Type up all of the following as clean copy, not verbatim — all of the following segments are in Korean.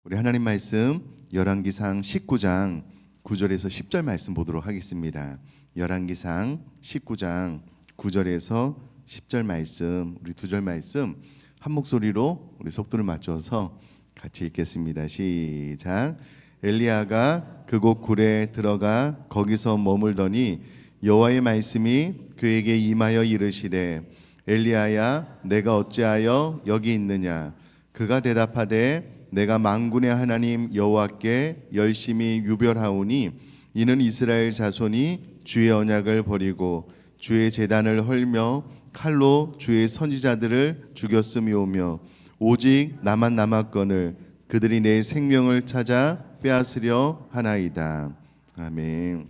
우리 하나님 말씀 열왕기상 19장 9절에서 10절 말씀 보도록 하겠습니다. 열왕기상 19장 9절에서 10절 말씀, 우리 두 절 말씀 한 목소리로 우리 속도를 맞춰서 같이 읽겠습니다. 시작. 엘리야가 그곳 굴에 들어가 거기서 머물더니 여호와의 말씀이 그에게 임하여 이르시되 엘리야야 내가 어찌하여 여기 있느냐. 그가 대답하되 내가 만군의 하나님 여호와께 열심히 유별하오니 이는 이스라엘 자손이 주의 언약을 버리고 주의 제단을 헐며 칼로 주의 선지자들을 죽였음이오며 오직 나만 남았거늘 그들이 내 생명을 찾아 빼앗으려 하나이다. 아멘.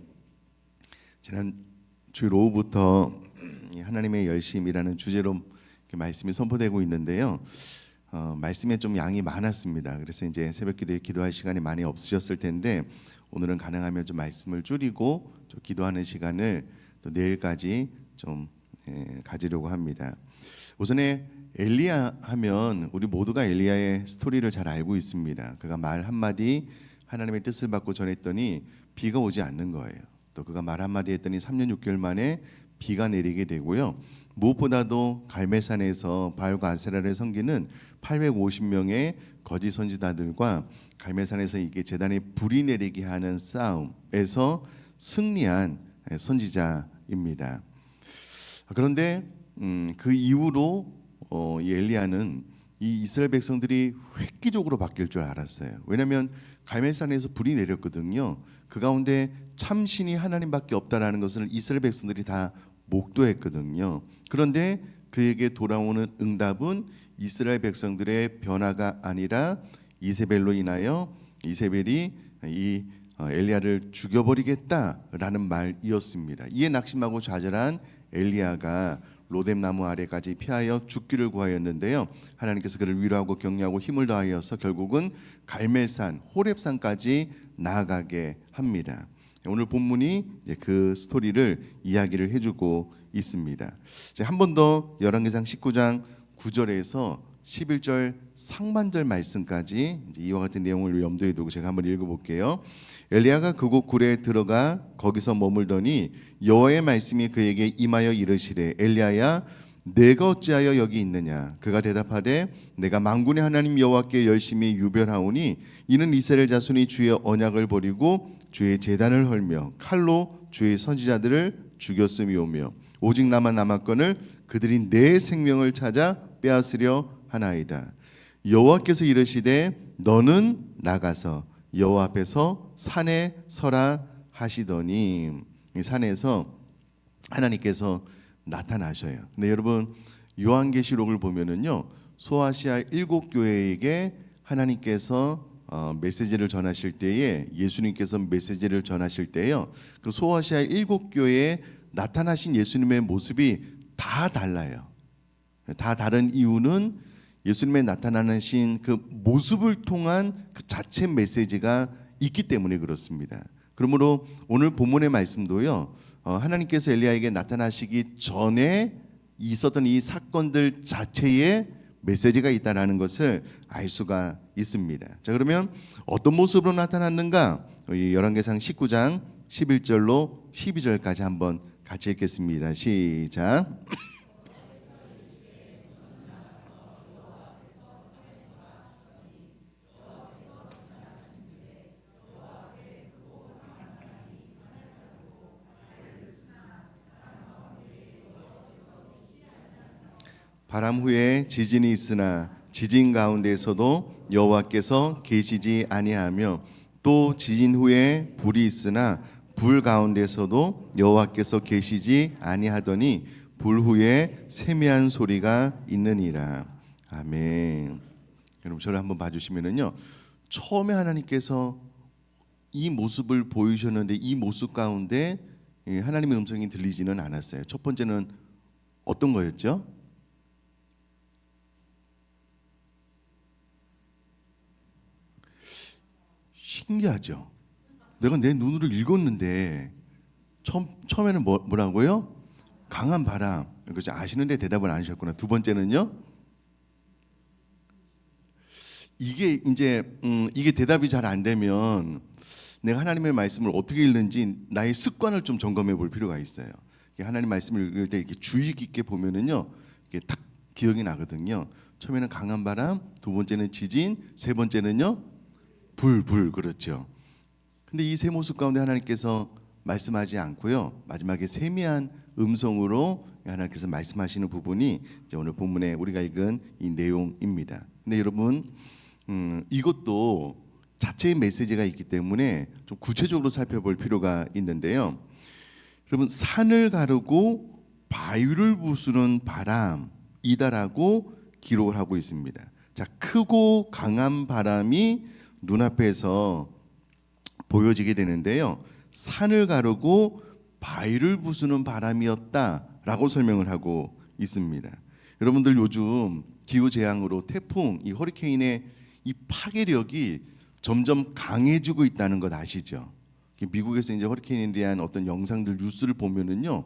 지난 주일 오후부터 하나님의 열심이라는 주제로 말씀이 선포되고 있는데요. 말씀에 좀 양이 많았습니다. 그래서 이제 새벽기도에 기도할 시간이 많이 없으셨을 텐데 오늘은 가능하면 좀 말씀을 줄이고 좀 기도하는 시간을 또 내일까지 좀 가지려고 합니다. 우선에 엘리야 하면 우리 모두가 엘리야의 스토리를 잘 알고 있습니다. 그가 말 한마디 하나님의 뜻을 받고 전했더니 비가 오지 않는 거예요. 또 그가 말 한마디 했더니 3년 6개월 만에 비가 내리게 되고요. 무엇보다도 갈멜산에서 바알과 아세라를 섬기는 850명의 거짓 선지자들과 갈멜산에서 이게 제단에 불이 내리게 하는 싸움에서 승리한 선지자입니다. 그런데 그 이후로 이 엘리야는 이 이스라엘 백성들이 획기적으로 바뀔 줄 알았어요. 왜냐하면 갈멜산에서 불이 내렸거든요. 그 가운데 참신이 하나님밖에 없다라는 것을 이스라엘 백성들이 다 목도했거든요. 그런데 그에게 돌아오는 응답은 이스라엘 백성들의 변화가 아니라 이세벨로 인하여 이세벨이 이 엘리야를 죽여버리겠다라는 말이었습니다. 이에 낙심하고 좌절한 엘리야가 로뎀나무 아래까지 피하여 죽기를 구하였는데요. 하나님께서 그를 위로하고 격려하고 힘을 더하여서 결국은 갈멜산 호렙산까지 나아가게 합니다. 오늘 본문이 그 스토리를 이야기를 해주고 있습니다. 한 번 더 열왕기상 19장 9절에서 11절 상반절 말씀까지 이와 같은 내용을 염두에 두고 제가 한번 읽어볼게요. 엘리야가 그곳 굴에 들어가 거기서 머물더니 여호와의 말씀이 그에게 임하여 이르시되 엘리야야 내가 어찌하여 여기 있느냐. 그가 대답하되 내가 만군의 하나님 여호와께 열심히 유별하오니 이는 이스라엘 자손이 주의 언약을 버리고 주의 제단을 헐며 칼로 주의 선지자들을 죽였음이오며 오직 나만 남았거늘 그들이 내 생명을 찾아 빼앗으려 하나이다. 여호와께서 이르시되 너는 나가서 여호와 앞에서 산에 서라 하시더니 이 산에서 하나님께서 나타나셔요. 근데 여러분 요한계시록을 보면은요 소아시아 7교회에게 하나님께서 메시지를 전하실 때에 예수님께서 메시지를 전하실 때요 그 소아시아 7교회에 나타나신 예수님의 모습이 다 달라요. 다 다른 이유는 예수님의 나타나신 그 모습을 통한 그 자체 메시지가 있기 때문에 그렇습니다. 그러므로 오늘 본문의 말씀도요 하나님께서 엘리야에게 나타나시기 전에 있었던 이 사건들 자체에 메시지가 있다는 것을 알 수가 있습니다. 자, 그러면 어떤 모습으로 나타났는가? 열왕기상 19장 11절로 12절까지 한번 같이 읽겠습니다. 시작. 바람 후에 지진이 있으나 지진 가운데에서도 여호와께서 계시지 아니하며 또 지진 후에 불이 있으나 불 가운데서도 여호와께서 계시지 아니하더니 불 후에 세미한 소리가 있느니라. 아멘. 여러분 저를 한번 봐주시면은요 처음에 하나님께서 이 모습을 보이셨는데 이 모습 가운데 하나님의 음성이 들리지는 않았어요. 첫 번째는 어떤 거였죠? 신기하죠. 내가 내 눈으로 읽었는데 처음에는 뭐라고요? 강한 바람. 그렇죠. 아시는데 대답을 안 하셨구나. 두 번째는요? 이게 이제 이게 대답이 잘 안 되면 내가 하나님의 말씀을 어떻게 읽는지 나의 습관을 좀 점검해 볼 필요가 있어요. 하나님 말씀을 읽을 때 이렇게 주의 깊게 보면은요, 이게 딱 기억이 나거든요. 처음에는 강한 바람, 두 번째는 지진, 세 번째는요 불 그렇죠. 근데 이 세 모습 가운데 하나님께서 말씀하지 않고요, 마지막에 세미한 음성으로 하나님께서 말씀하시는 부분이 이제 오늘 본문에 우리가 읽은 이 내용입니다. 근데 여러분 이것도 자체의 메시지가 있기 때문에 좀 구체적으로 살펴볼 필요가 있는데요. 여러분, 산을 가르고 바위를 부수는 바람이다라고 기록을 하고 있습니다. 자, 크고 강한 바람이 눈앞에서 보여지게 되는데요. 산을 가르고 바위를 부수는 바람이었다라고 설명을 하고 있습니다. 여러분들 요즘 기후 재앙으로 태풍, 이 허리케인의 이 파괴력이 점점 강해지고 있다는 것 아시죠? 미국에서 이제 허리케인에 대한 어떤 영상들 뉴스를 보면은요,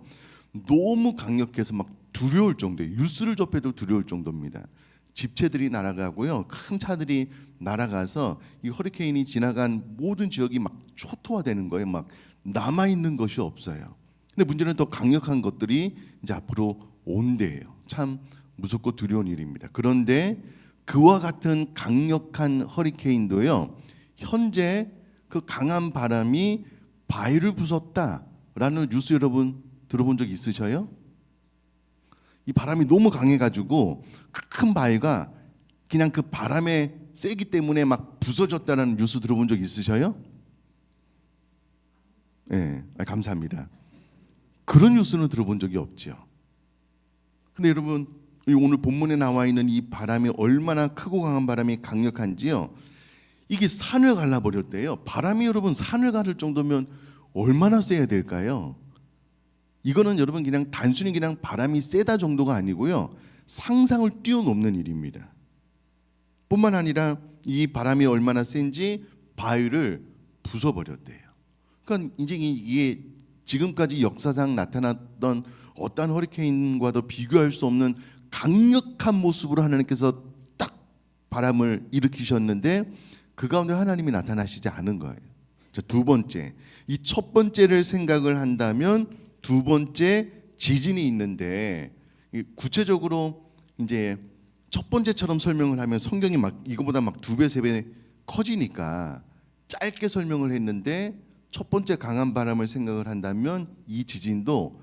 너무 강력해서 막 두려울 정도예요. 뉴스를 접해도 두려울 정도입니다. 집채들이 날아가고요, 큰 차들이 날아가서 이 허리케인이 지나간 모든 지역이 막 초토화되는 거예요. 막 남아 있는 것이 없어요. 근데 문제는 더 강력한 것들이 이제 앞으로 온대요. 참 무섭고 두려운 일입니다. 그런데 그와 같은 강력한 허리케인도요, 현재 그 강한 바람이 바위를 부쉈다라는 뉴스 여러분 들어본 적 있으셔요? 이 바람이 너무 강해가지고 큰 바위가 그냥 그 바람에 세기 때문에 막 부서졌다는 뉴스 들어본 적 있으셔요? 네, 감사합니다. 그런 뉴스는 들어본 적이 없죠. 근데 여러분, 오늘 본문에 나와 있는 이 바람이 얼마나 크고 강한 바람이 강력한지요, 이게 산을 갈라버렸대요. 바람이 여러분 산을 가를 정도면 얼마나 세야 될까요? 이거는 여러분 그냥 단순히 그냥 바람이 세다 정도가 아니고요, 상상을 뛰어넘는 일입니다. 뿐만 아니라 이 바람이 얼마나 센지 바위를 부숴버렸대요. 그러니까 이제 이게 지금까지 역사상 나타났던 어떠한 허리케인과도 비교할 수 없는 강력한 모습으로 하나님께서 딱 바람을 일으키셨는데 그 가운데 하나님이 나타나시지 않은 거예요. 자, 두 번째, 이 첫 번째를 생각을 한다면 두 번째 지진이 있는데, 구체적으로 이제 첫 번째처럼 설명을 하면 성경이 막 이거보다 막 2배, 3배 커지니까 짧게 설명을 했는데, 첫 번째 강한 바람을 생각을 한다면 이 지진도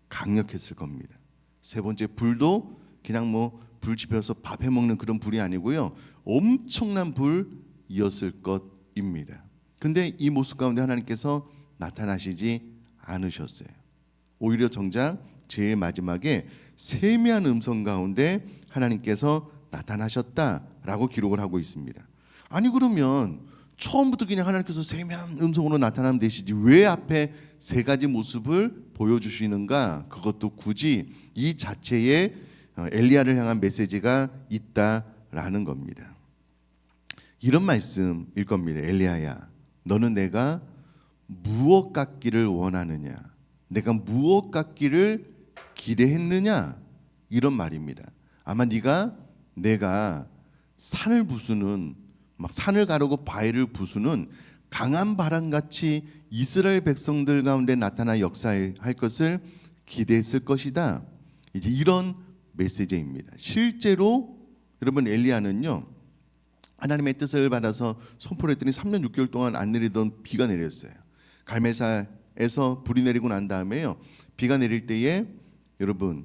강력했을 겁니다. 세 번째 불도 그냥 뭐 불 지펴서 밥 해 먹는 그런 불이 아니고요, 엄청난 불이었을 것입니다. 근데 이 모습 가운데 하나님께서 나타나시지 않으셨어요. 오히려 정작 제일 마지막에 세미한 음성 가운데 하나님께서 나타나셨다라고 기록을 하고 있습니다. 아니 그러면 처음부터 그냥 하나님께서 세미한 음성으로 나타나면 되시지 왜 앞에 세 가지 모습을 보여주시는가? 그것도 굳이 이 자체에 엘리야를 향한 메시지가 있다라는 겁니다. 이런 말씀일 겁니다. 엘리야야, 너는 내가 무엇 같기를 원하느냐? 내가 무엇 같기를 기대했느냐? 이런 말입니다. 아마 내가 산을 부수는, 막 산을 가르고 바위를 부수는 강한 바람같이 이스라엘 백성들 가운데 나타나 역사할 것을 기대했을 것이다. 이제 이런 메시지입니다. 실제로 여러분, 엘리야는요, 하나님의 뜻을 받아서 선포를 했더니 3년 6개월 동안 안 내리던 비가 내렸어요. 갈멜사에서 불이 내리고 난 다음에요, 비가 내릴 때에 여러분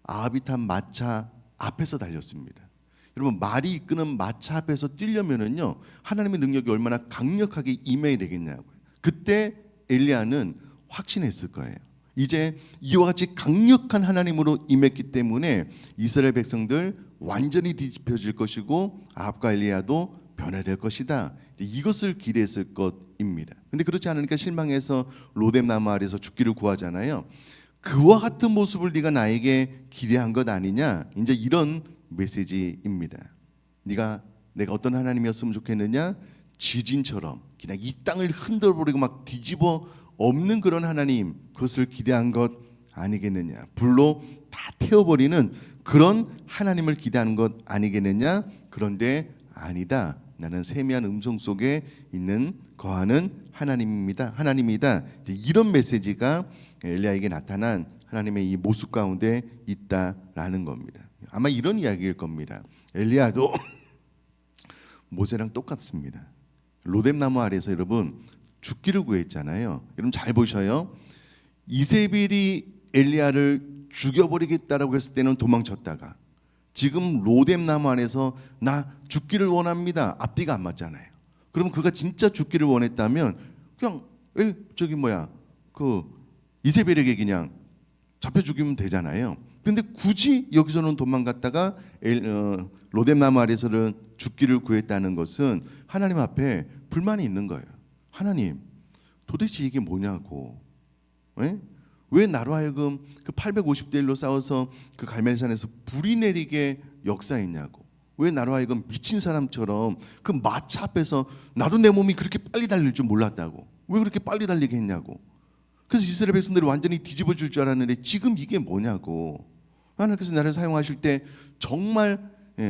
아합이 탄 마차 앞에서 달렸습니다. 여러분, 말이 이끄는 마차 앞에서 뛰려면은요, 하나님의 능력이 얼마나 강력하게 임해야 되겠냐고요. 그때 엘리야는 확신했을 거예요. 이제 이와 같이 강력한 하나님으로 임했기 때문에 이스라엘 백성들 완전히 뒤집혀질 것이고 아합과 엘리야도 변화될 것이다. 이것을 기대했을 것입니다. 근데 그렇지 않으니까 실망해서 로뎀 나무 아래서 죽기를 구하잖아요. 그와 같은 모습을 네가 나에게 기대한 것 아니냐? 이제 이런 메시지입니다. 내가 어떤 하나님이었으면 좋겠느냐? 지진처럼 그냥 이 땅을 흔들어버리고 막 뒤집어 엎는 그런 하나님, 그것을 기대한 것 아니겠느냐? 불로 다 태워버리는 그런 하나님을 기대하는 것 아니겠느냐? 그런데 아니다. 나는 세미한 음성 속에 있는 거하는 하나님이다. 이런 메시지가 엘리야에게 나타난 하나님의 이 모습 가운데 있다라는 겁니다. 아마 이런 이야기일 겁니다. 엘리야도 모세랑 똑같습니다. 로뎀나무 아래에서 여러분 죽기를 구했잖아요. 여러분 잘 보셔요. 이세벨이 엘리야를 죽여버리겠다라고 했을 때는 도망쳤다가 지금 로뎀나무 안에서 나 죽기를 원합니다. 앞뒤가 안 맞잖아요. 그러면 그가 진짜 죽기를 원했다면 그냥 그 이세벨에게 그냥 잡혀 죽이면 되잖아요. 근데 굳이 여기서는 도망갔다가 로뎀나무 아래서는 죽기를 구했다는 것은 하나님 앞에 불만이 있는 거예요. 하나님, 도대체 이게 뭐냐고. 왜 나로 하여금 그 850대 1로 싸워서 그 갈멜산에서 불이 내리게 역사했냐고. 왜 나로 하여금 미친 사람처럼 그 마차 앞에서 나도 내 몸이 그렇게 빨리 달릴 줄 몰랐다고. 왜 그렇게 빨리 달리게 했냐고. 그래서 이스라엘 백성들이 완전히 뒤집어질 줄 알았는데 지금 이게 뭐냐고. 하나님께서 나를 사용하실 때 정말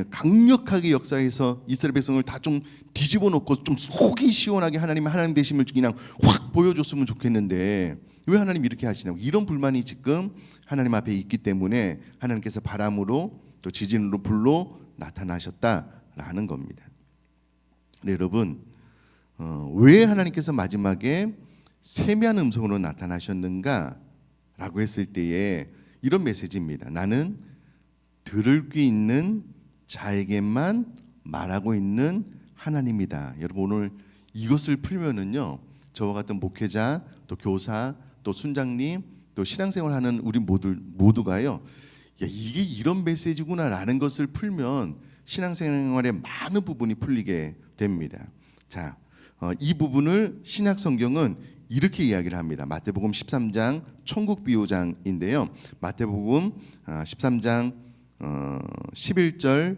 강력하게 역사해서 이스라엘 백성을 다 좀 뒤집어 놓고 좀 속이 시원하게 하나님의 하나님 되심을 그냥 확 보여줬으면 좋겠는데 왜 하나님 이렇게 하시냐고. 이런 불만이 지금 하나님 앞에 있기 때문에 하나님께서 바람으로 또 지진으로 불로 나타나셨다라는 겁니다. 네, 여러분 왜 하나님께서 마지막에 세미한 음성으로 나타나셨는가라고 했을 때에 이런 메시지입니다. 나는 들을 귀 있는 자에게만 말하고 있는 하나님이다. 여러분 오늘 이것을 풀면은요, 저와 같은 목회자, 또 교사, 또 순장님, 또 신앙생활하는 우리 모두가요, 야, 이게 이런 메시지구나라는 것을 풀면 신앙생활의 많은 부분이 풀리게 됩니다. 자, 이 부분을 신약 성경은 이렇게 이야기를 합니다. 마태복음 13장 천국 비유장인데요. 마태복음 13장 11절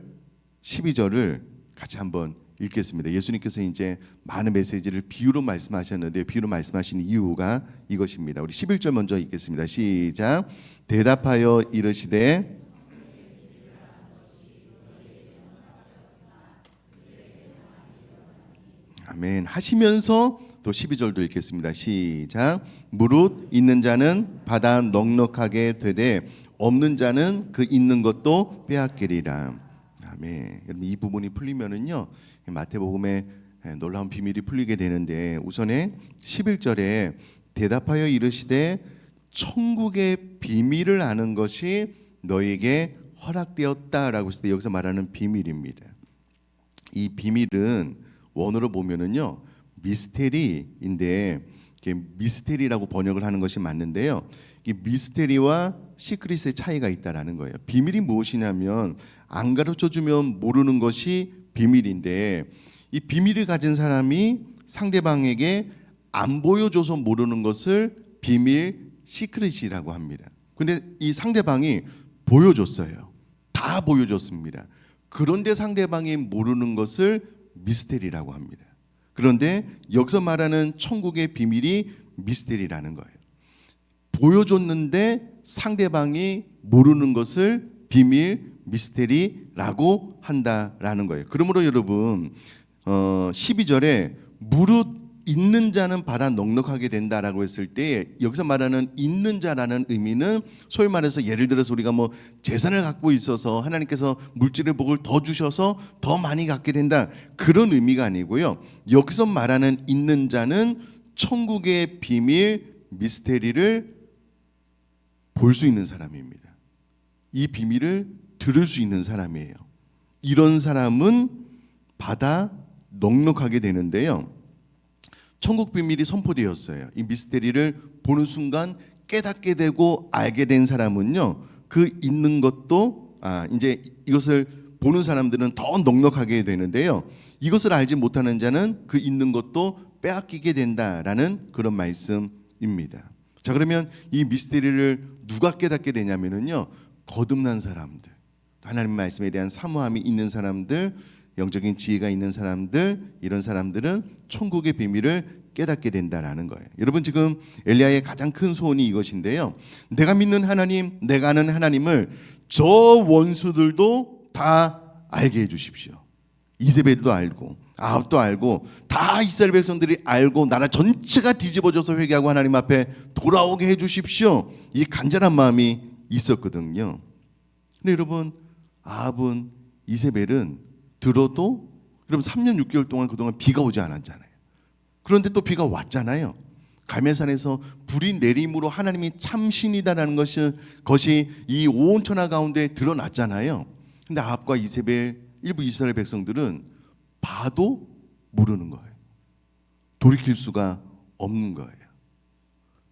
12절을 같이 한번 읽겠습니다. 예수님께서 이제 많은 메시지를 비유로 말씀하셨는데 비유로 말씀하신 이유가 이것입니다. 우리 11절 먼저 읽겠습니다. 시작. 대답하여 이르시되 아멘 하시면서 또 12절도 읽겠습니다. 시작. 무릇 있는 자는 받아 넉넉하게 되되 없는 자는 그 있는 것도 빼앗기리라. 아멘. 여러분 이 부분이 풀리면은요 마태복음의 놀라운 비밀이 풀리게 되는데 우선에 11절에 대답하여 이르시되 천국의 비밀을 아는 것이 너에게 허락되었다라고 했을 때 여기서 말하는 비밀입니다. 이 비밀은 원어로 보면은요 미스테리인데 미스테리라고 번역을 하는 것이 맞는데요. 이 미스테리와 시크릿의 차이가 있다라는 거예요. 비밀이 무엇이냐면 안 가르쳐 주면 모르는 것이 비밀인데 이 비밀을 가진 사람이 상대방에게 안 보여줘서 모르는 것을 비밀 시크릿이라고 합니다. 근데 이 상대방이 보여줬어요. 다 보여줬습니다. 그런데 상대방이 모르는 것을 미스테리라고 합니다. 그런데 여기서 말하는 천국의 비밀이 미스테리라는 거예요. 보여줬는데 상대방이 모르는 것을 비밀 미스테리라고 한다라는 거예요. 그러므로 여러분 12절에 무릇 있는 자는 받아 넉넉하게 된다라고 했을 때 여기서 말하는 있는 자라는 의미는 소위 말해서 예를 들어서 우리가 뭐 재산을 갖고 있어서 하나님께서 물질의 복을 더 주셔서 더 많이 갖게 된다 그런 의미가 아니고요. 여기서 말하는 있는 자는 천국의 비밀 미스테리를 볼 수 있는 사람입니다. 이 비밀을 들을 수 있는 사람이에요. 이런 사람은 받아 넉넉하게 되는데요. 천국 비밀이 선포되었어요. 이 미스테리를 보는 순간 깨닫게 되고 알게 된 사람은요. 그 있는 것도 이제 이것을 보는 사람들은 더 넉넉하게 되는데요. 이것을 알지 못하는 자는 그 있는 것도 빼앗기게 된다라는 그런 말씀입니다. 자, 그러면 이 미스테리를 누가 깨닫게 되냐면은요. 거듭난 사람들, 하나님 말씀에 대한 사모함이 있는 사람들, 영적인 지혜가 있는 사람들, 이런 사람들은 천국의 비밀을 깨닫게 된다라는 거예요. 여러분 지금 엘리야의 가장 큰 소원이 이것인데요. 내가 믿는 하나님, 내가 아는 하나님을 저 원수들도 다 알게 해 주십시오. 이세벨도 알고 아합도 알고 다 이스라엘 백성들이 알고 나라 전체가 뒤집어져서 회개하고 하나님 앞에 돌아오게 해주십시오. 이 간절한 마음이 있었거든요. 근데 여러분 아합은 이세벨은 들어도 여러분 3년 6개월 동안 그동안 비가 오지 않았잖아요. 그런데 또 비가 왔잖아요. 갈멜산에서 불이 내림으로 하나님이 참신이다라는 것이 이 온 천하 가운데 드러났잖아요. 근데 아합과 이세벨 일부 이스라엘 백성들은 봐도 모르는 거예요. 돌이킬 수가 없는 거예요.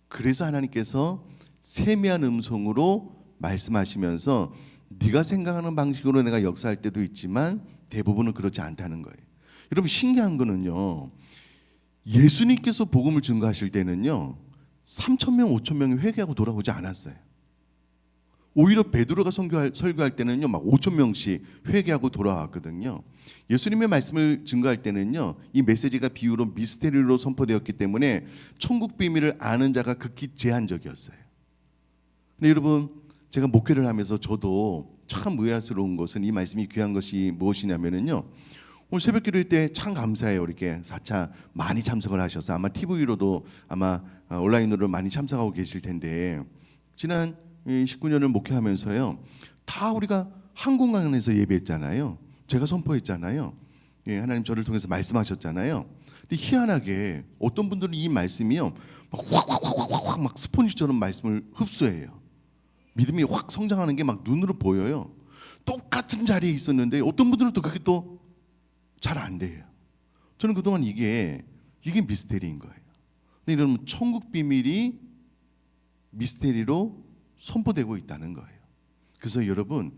그래서 하나님께서 세미한 음성으로 말씀하시면서 네가 생각하는 방식으로 내가 역사할 때도 있지만 대부분은 그렇지 않다는 거예요. 여러분 신기한 거는요, 예수님께서 복음을 증거하실 때는요 3,000명 5,000명이 회개하고 돌아오지 않았어요. 오히려 베드로가 설교할 때는요 막 5,000명씩 회개하고 돌아왔거든요. 예수님의 말씀을 증거할 때는요 이 메시지가 비유로 미스테리로 선포되었기 때문에 천국 비밀을 아는 자가 극히 제한적이었어요. 근데 여러분 제가 목회를 하면서 저도 참 의아스러운 것은 이 말씀이 귀한 것이 무엇이냐면요, 오늘 새벽 기도회 때 참 감사해요. 이렇게 4차 많이 참석을 하셔서 아마 TV로도 아마 온라인으로 많이 참석하고 계실 텐데, 지난 19년을 목회하면서요 다 우리가 한 공간에서 예배했잖아요. 제가 선포했잖아요. 하나님 저를 통해서 말씀하셨잖아요. 근데 희한하게 어떤 분들은 이 말씀이요 막 확 막 스폰지처럼 말씀을 흡수해요. 믿음이 확 성장하는 게 막 눈으로 보여요. 똑같은 자리에 있었는데 어떤 분들은 또 그게 또 잘 안 돼요. 저는 그동안 이게 미스테리인 거예요. 근데 이런 천국 비밀이 미스테리로 선포되고 있다는 거예요. 그래서 여러분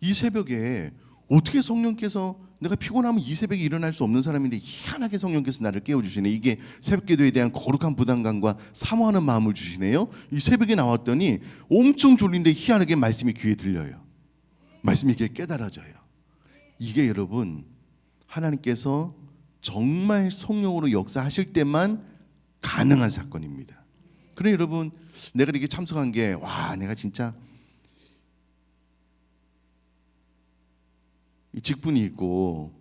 이 새벽에 어떻게 성령께서, 내가 피곤하면 이 새벽에 일어날 수 없는 사람인데 희한하게 성령께서 나를 깨워주시네. 이게 새벽기도에 대한 거룩한 부담감과 사모하는 마음을 주시네요. 이 새벽에 나왔더니 엄청 졸린데 희한하게 말씀이 귀에 들려요. 말씀이 이렇게 깨달아져요. 이게 여러분 하나님께서 정말 성령으로 역사하실 때만 가능한 사건입니다. 그래 여러분 내가 이렇게 참석한 게 내가 진짜 이 직분이 있고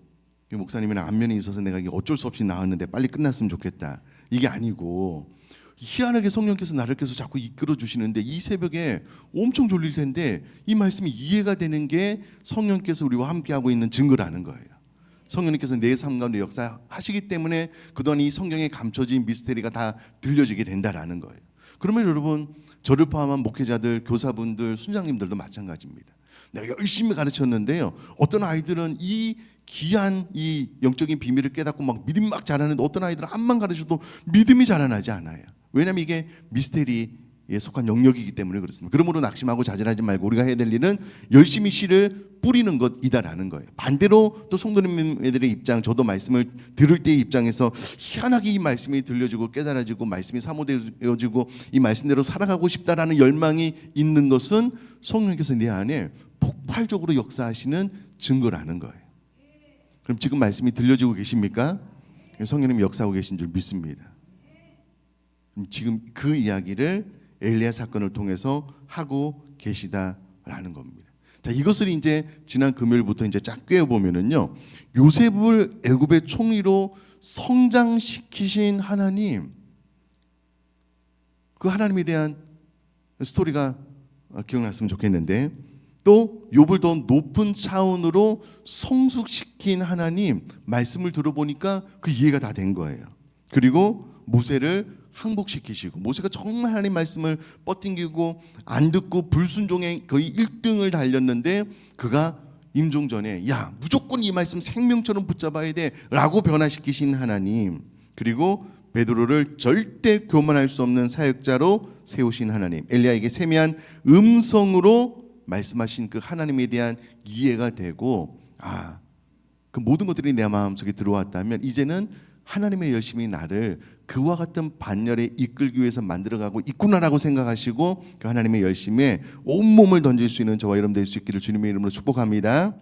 목사님이랑 안면이 있어서 내가 이게 어쩔 수 없이 나왔는데 빨리 끝났으면 좋겠다, 이게 아니고 희한하게 성령께서 나를 계속 자꾸 이끌어 주시는데 이 새벽에 엄청 졸릴 텐데 이 말씀이 이해가 되는 게 성령께서 우리와 함께하고 있는 증거라는 거예요. 성령님께서 내 삶 가운데 역사하시기 때문에 그동안 이 성경에 감춰진 미스테리가 다 들려지게 된다라는 거예요. 그러면 여러분 저를 포함한 목회자들, 교사분들, 순장님들도 마찬가지입니다. 내가 열심히 가르쳤는데요 어떤 아이들은 이 귀한 이 영적인 비밀을 깨닫고 막 믿음이 막 자라는데 어떤 아이들은 암만 가르쳐도 믿음이 자라나지 않아요. 왜냐하면 이게 미스테리에 속한 영역이기 때문에 그렇습니다. 그러므로 낙심하고 자질하지 말고 우리가 해야 될 일은 열심히 씨를 뿌리는 것이다라는 거예요. 반대로 또 성도님들의 입장, 저도 말씀을 들을 때의 입장에서 희한하게 이 말씀이 들려지고 깨달아지고 말씀이 사모되어지고 이 말씀대로 살아가고 싶다라는 열망이 있는 것은 성령께서 내 안에 폭발적으로 역사하시는 증거라는 거예요. 그럼 지금 말씀이 들려지고 계십니까? 성령님이 역사하고 계신 줄 믿습니다. 지금 그 이야기를 엘리야 사건을 통해서 하고 계시다라는 겁니다. 자, 이것을 이제 지난 금요일부터 이제 쫙 꿰어 보면은요, 요셉을 애굽의 총리로 성장시키신 하나님, 그 하나님에 대한 스토리가 기억났으면 좋겠는데, 또 욥을 더 높은 차원으로 성숙시킨 하나님 말씀을 들어보니까 그 이해가 다 된 거예요. 그리고 모세를 항복시키시고, 모세가 정말 하나님 말씀을 뻗팅기고 안 듣고 불순종의 거의 1등을 달렸는데 그가 임종 전에 야 무조건 이 말씀 생명처럼 붙잡아야 돼 라고 변화시키신 하나님, 그리고 베드로를 절대 교만할 수 없는 사역자로 세우신 하나님, 엘리야에게 세미한 음성으로 말씀하신 그 하나님에 대한 이해가 되고, 그 모든 것들이 내 마음속에 들어왔다면 이제는 하나님의 열심이 나를 그와 같은 반열에 이끌기 위해서 만들어가고 있구나라고 생각하시고 그 하나님의 열심에 온몸을 던질 수 있는 저와 여러분 될 수 있기를 주님의 이름으로 축복합니다.